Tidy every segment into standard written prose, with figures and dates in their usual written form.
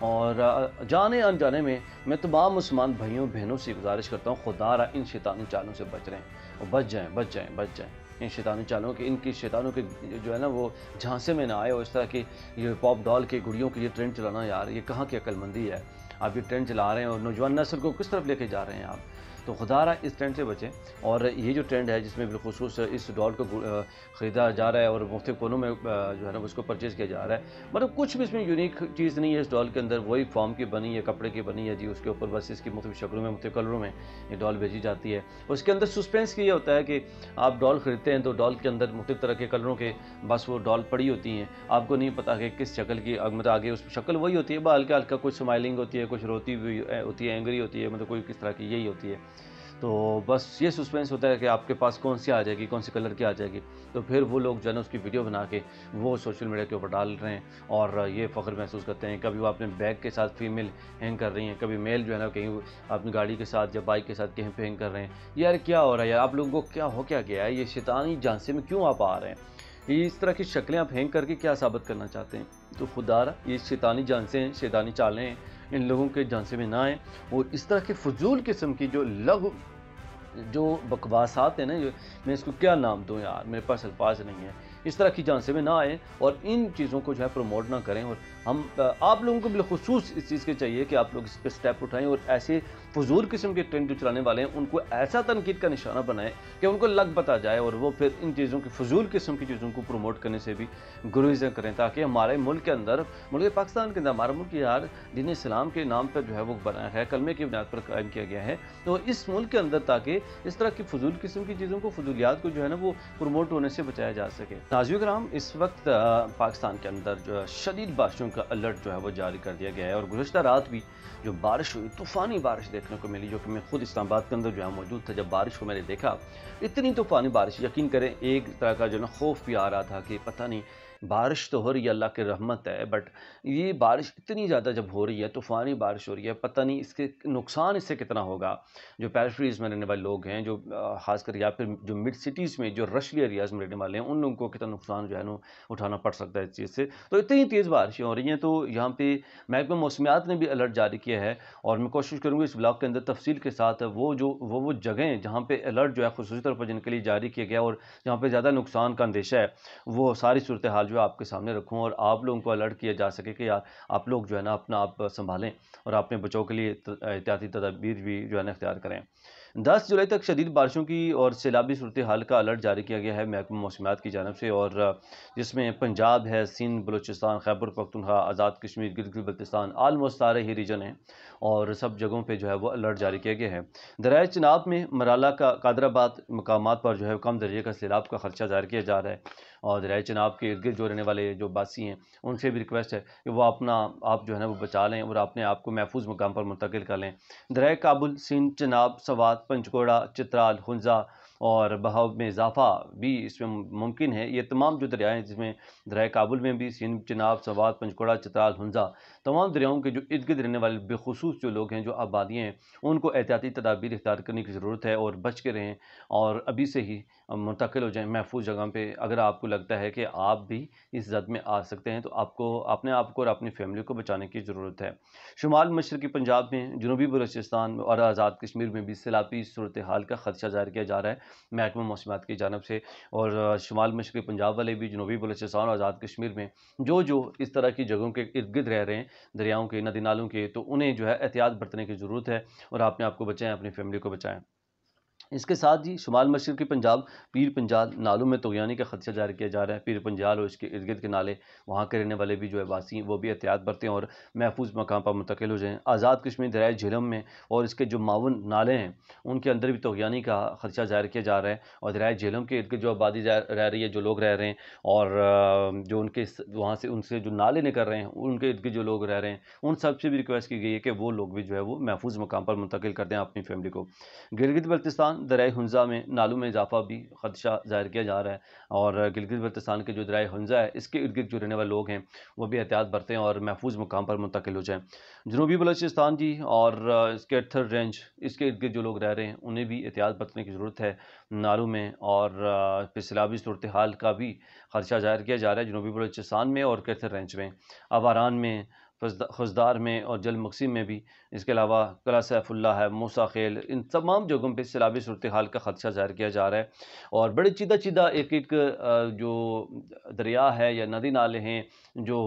اور جانے انجانے میں تمام مسلمان بھائیوں بہنوں سے گزارش کرتا ہوں، خدا را ان شیطانی چالوں سے بچ رہیں اور بچ جائیں ان شیطانی چالوں کے، ان کی شیطانوں کے جو ہے نا وہ جھانسے میں نہ آئے، اور اس طرح کی یہ پاپ ڈال کے گڑیوں کی یہ ٹرینڈ چلانا، یار یہ کہاں کی عقل مندی ہے؟ آپ یہ ٹرینڈ چلا رہے ہیں اور نوجوان نسل کو کس طرف لے کے جا رہے ہیں آپ؟ تو خدا را اس ٹرینڈ سے بچیں۔ اور یہ جو ٹرینڈ ہے جس میں بالخصوص اس ڈال کو خریدا جا رہا ہے اور مختلف کونوں میں جو ہے نا اس کو پرچیز کیا جا رہا ہے، مطلب کچھ بھی اس میں یونیک چیز نہیں ہے اس ڈال کے اندر، وہی فارم کی بنی ہے، کپڑے کی بنی ہے جی، اس کے اوپر بس اس کی مختلف شکلوں میں مختلف کلروں میں یہ ڈال بیچی جاتی ہے۔ اس کے اندر سسپینس یہ ہوتا ہے کہ آپ ڈال خریدتے ہیں تو ڈال کے اندر مختلف طرح کے کلروں کے بس وہ ڈال پڑی ہوتی ہیں، آپ کو نہیں پتا کہ کس شکل کی، مطلب آگے اس شکل وہی ہوتی ہے، ہلکا ہلکا کچھ سمائلنگ ہوتی ہے، کچھ روتی ہوئی ہوتی ہے، اینگری ہوتی ہے، مطلب کوئی کس طرح کی یہی ہوتی ہے۔ تو بس یہ سسپینس ہوتا ہے کہ آپ کے پاس کون سی آ جائے گی، کون سی کلر کی آ جائے گی، تو پھر وہ لوگ جو ہے نا اس کی ویڈیو بنا کے وہ سوشل میڈیا کے اوپر ڈال رہے ہیں اور یہ فخر محسوس کرتے ہیں۔ کبھی وہ اپنے بیگ کے ساتھ فیمیل ہینگ کر رہی ہیں، کبھی میل جو ہے نا کہیں اپنی گاڑی کے ساتھ یا بائک کے ساتھ کہیں پہ ہینگ کر رہے ہیں۔ یار کیا ہو رہا ہے یار؟ آپ لوگوں کو کیا ہو کیا گیا ہے؟ یہ شیطانی جھانسے میں کیوں آپ آ رہے ہیں؟ یہ اس طرح کی شکلیں آپ ہینگ کر کے کیا ثابت کرنا چاہتے ہیں؟ تو خدا را یہ شیطانی جھانسے ہیں، شیطانی چالیں ہیں، ان لوگوں کے جھانسے میں نہ آئیں، اور اس طرح کے فضول قسم کی جو جو بکواسات ہیں نا، میں اس کو کیا نام دوں یار، میرے پاس الفاظ نہیں ہیں، اس طرح کی جھانسے میں نہ آئیں اور ان چیزوں کو جو ہے پروموٹ نہ کریں۔ اور ہم آپ لوگوں کو بالخصوص اس چیز کے چاہیے کہ آپ لوگ اس پہ سٹیپ اٹھائیں اور ایسے فضول قسم کے ٹرینڈ جو چلانے والے ہیں ان کو ایسا تنقید کا نشانہ بنائیں کہ ان کو لگ پتا جائے، اور وہ پھر ان چیزوں کی فضول قسم کی چیزوں کو پروموٹ کرنے سے بھی گریزیں کریں، تاکہ ہمارے ملک کے اندر، ملک پاکستان کے اندر، ہمارا ملک یار دین اسلام کے نام پر جو ہے وہ بنا ہے، کلمے کی بنیاد پر قائم کیا گیا ہے، تو اس ملک کے اندر تاکہ اس طرح کی فضول قسم کی چیزوں کو، فضولیات کو جو ہے نا وہ پروموٹ ہونے سے بچایا جا سکے۔ ناظرین کرام، اس وقت پاکستان کے اندر جو ہے شدید بارشوں کا الرٹ جو ہے وہ جاری کر دیا گیا ہے، اور گزشتہ رات بھی جو بارش ہوئی، طوفانی بارش دیکھنے کو ملی، جو کہ میں خود اسلام آباد کے اندر جو ہے موجود تھا جب بارش کو میں نے دیکھا، اتنی طوفانی بارش، یقین کریں ایک طرح کا جو ہے نا خوف بھی آ رہا تھا کہ پتہ نہیں، بارش تو ہو رہی ہے، اللہ کی رحمت ہے، بٹ یہ بارش اتنی زیادہ جب ہو رہی ہے، طوفانی بارش ہو رہی ہے، پتہ نہیں اس کے نقصان اس سے کتنا ہوگا۔ جو پیرفریز میں رہنے والے لوگ ہیں، جو خاص کر یا پھر جو مڈ سٹیز میں، جو رشلی ایریاز میں رہنے والے ہیں، ان لوگوں کو کتنا نقصان جو ہے نا اٹھانا پڑ سکتا ہے اس چیز سے۔ تو اتنی تیز بارشیں ہو رہی ہیں، تو یہاں پہ محکمہ موسمیات نے بھی الرٹ جاری کیا ہے، اور میں کوشش کروں گا اس بلاگ کے اندر تفصیل کے ساتھ وہ جگہیں جہاں پہ الرٹ جو ہے خصوصی طور پر جن کے لیے جاری کیا گیا اور جہاں پہ زیادہ نقصان کا اندیشہ ہے، وہ ساری صورتحال جو ہے آپ کے سامنے رکھوں، اور آپ لوگوں کو الرٹ کیا جا سکے کہ یار آپ لوگ جو ہے نا اپنا آپ سنبھالیں اور اپنے بچاؤ کے لیے احتیاطی تدابیر بھی جو ہے نا اختیار کریں۔ 10 جولائی تک شدید بارشوں کی اور سیلابی صورتحال کا الرٹ جاری کیا گیا ہے محکمہ موسمیات کی جانب سے، اور جس میں پنجاب ہے، سندھ، بلوچستان، خیبر پختونخوا، آزاد کشمیر، گلگت بلتستان، آلموسٹ سارے ہی ریجن ہیں، اور سب جگہوں پہ جو ہے وہ الرٹ جاری کیا گیا ہے۔ دریائے چناب میں مرالہ کا قادر آباد مقامات پر جو ہے کم درجے کا سیلاب کا خدشہ ظاہر کیا جا رہا ہے، اور دریائے چناب کے ارد گرد جو رہنے والے جو باسی ہیں ان سے بھی ریکویسٹ ہے کہ وہ اپنا آپ جو ہے نا وہ بچا لیں اور اپنے آپ کو محفوظ مقام پر منتقل کر لیں۔ دریائے کابل، سندھ، چناب، سوات، پنچکوڑا، چترال، ہنزا اور بہاؤ میں اضافہ بھی اس میں ممکن ہے۔ یہ تمام جو دریائے ہیں، جس میں دریائے کابل میں بھی سندھ، چناب، سوات، پنچکوڑا، چترال، ہنزا، تمام دریاؤں کے جو ارد گرد رہنے والے بالخصوص جو لوگ ہیں، جو آبادیاں ہیں، ان کو احتیاطی تدابیر اختیار کرنے کی ضرورت ہے، اور بچ کے رہیں اور ابھی سے ہی منتقل ہو جائیں محفوظ جگہ پہ۔ اگر آپ کو لگتا ہے کہ آپ بھی اس زد میں آ سکتے ہیں تو آپ کو اپنے آپ کو اور اپنی فیملی کو بچانے کی ضرورت ہے۔ شمال مشرقی پنجاب میں، جنوبی بلوچستان اور آزاد کشمیر میں بھی سیلابی صورتحال کا خدشہ ظاہر کیا جا رہا ہے محکمہ موسمیات کی جانب سے، اور شمال مشرقی پنجاب والے بھی، جنوبی بلوچستان اور آزاد کشمیر میں جو اس طرح کی جگہوں کے ارد گرد رہ رہے ہیں، دریاؤں کے، ندی نالوں کے، تو انہیں جو ہے احتیاط برتنے کی ضرورت ہے، اور اپنے آپ کو بچائیں، اپنی فیملی کو بچائیں۔ اس کے ساتھ ہی شمال مشرقی پنجاب، پیر پنجال نالوں میں طغیانی کا خدشہ ظاہر کیا جا رہا ہے۔ پیر پنجال اور اس کے ارد گرد کے نالے، وہاں کے رہنے والے بھی جو ہے واسی ہیں، وہ بھی احتیاط برتیں اور محفوظ مقام پر منتقل ہو جائیں۔ آزاد کشمیر دریائے جہلم میں اور اس کے جو معاون نالے ہیں ان کے اندر بھی طغیانی کا خدشہ ظاہر کیا جا رہا ہے، اور دریائے جہلم کے ارد گرد جو آبادی رہ رہی ہے، جو لوگ رہ رہے ہیں، اور جو ان کے وہاں سے ان سے جو نالے نکل رہے ہیں، ان کے ارد گرد جو لوگ رہ رہے ہیں، ان سب سے بھی ریکویسٹ کی گئی ہے کہ وہ لوگ بھی جو ہے وہ محفوظ مقام پر منتقل کر دیں اپنی فیملی کو۔ گلگت بلتستان دریائے ہنزا میں نالوں میں اضافہ بھی خدشہ ظاہر کیا جا رہا ہے، اور گلگت بلتستان کے جو دریائے ہنزا ہے اس کے ارد گرد جو رہنے والے لوگ ہیں وہ بھی احتیاط برتیں اور محفوظ مقام پر منتقل ہو جائیں۔ جنوبی بلوچستان جی اور اس کے ارتھر رینج، اس کے ارد گرد جو لوگ رہ رہے ہیں انہیں بھی احتیاط برتنے کی ضرورت ہے نالوں میں، اور پھر سیلابی صورتحال کا بھی خدشہ ظاہر کیا جا رہا ہے جنوبی بلوچستان میں اور کیتھر رینج میں، آواران میں، خزدار میں اور جل مقسم میں بھی، اس کے علاوہ قلعہ سیف اللہ ہے، موسیٰ خیل، ان تمام جگہوں پہ سیلابی صورتحال کا خدشہ ظاہر کیا جا رہا ہے، اور بڑے چیدہ چیدہ ایک ایک جو دریا ہے یا ندی نالے ہیں، جو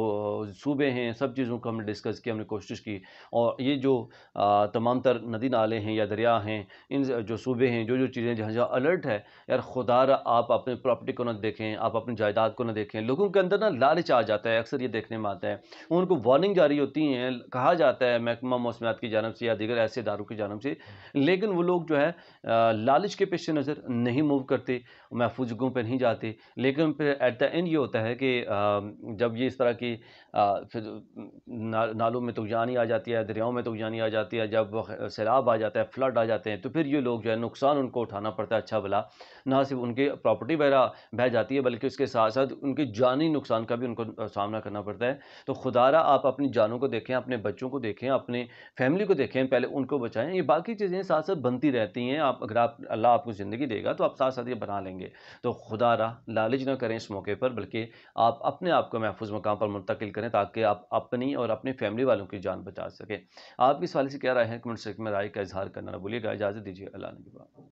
صوبے ہیں، سب چیزوں کو ہم نے ڈسکس کیا، ہم نے کوشش کی، اور یہ جو تمام تر ندی نالے ہیں یا دریا ہیں، ان جو صوبے ہیں، جو چیزیں جہاں جہاں الرٹ ہے، یار خدا را آپ اپنے پراپرٹی کو نہ دیکھیں، آپ اپنی جائیداد کو نہ دیکھیں. لوگوں کے اندر نا لالچ آ جاتا ہے، اکثر یہ دیکھنے میں آتا ہے، ان کو وارننگ جاری ہوتی ہیں، کہا جاتا ہے محکمہ موسمیات کی جانب سے یا دیگر ایسے اداروں کی جانب سے، لیکن وہ لوگ جو ہے لالچ کے پیش نظر نہیں موو کرتے، محفوظ جگہوں پہ نہیں جاتے. لیکن پھر ایٹ دا اینڈ یہ ہوتا ہے کہ جب یہ اس طرح کی پھر نالوں میں طغیانی آ جاتی ہے، دریاؤں میں طغیانی آ جاتی ہے، جب سیلاب آ جاتا ہے، فلڈ آ جاتے ہیں، تو پھر یہ لوگ جو ہے نقصان ان کو اٹھانا پڑتا ہے. اچھا بھلا نہ صرف ان کے پراپرٹی وغیرہ بہہ جاتی ہے، بلکہ اس کے ساتھ ساتھ ان کے جانی نقصان کا بھی ان کو سامنا کرنا پڑتا ہے. تو خدا را آپ اپنی جانوں کو دیکھیں، اپنے بچوں کو دیکھیں، اپنے فیملی کو دیکھیں، پہلے ان کو بچائیں. یہ باقی چیزیں ساتھ ساتھ بنتی رہتی ہیں، اگر اللہ آپ کو زندگی دے گا تو آپ ساتھ ساتھ یہ بنا لیں گے. تو خدا را لالچ نہ کریں اس موقع پر، بلکہ آپ اپنے آپ کو محفوظ مقام پر منتقل کریں تاکہ آپ اپنی اور اپنی فیملی والوں کی جان بچا سکیں. آپ کی سوال سے کیا رائے ہے؟ کمنٹ سیکشن میں رائے کا اظہار کرنا نہ بھولیے گا. اجازت دیجیے، اللہ نے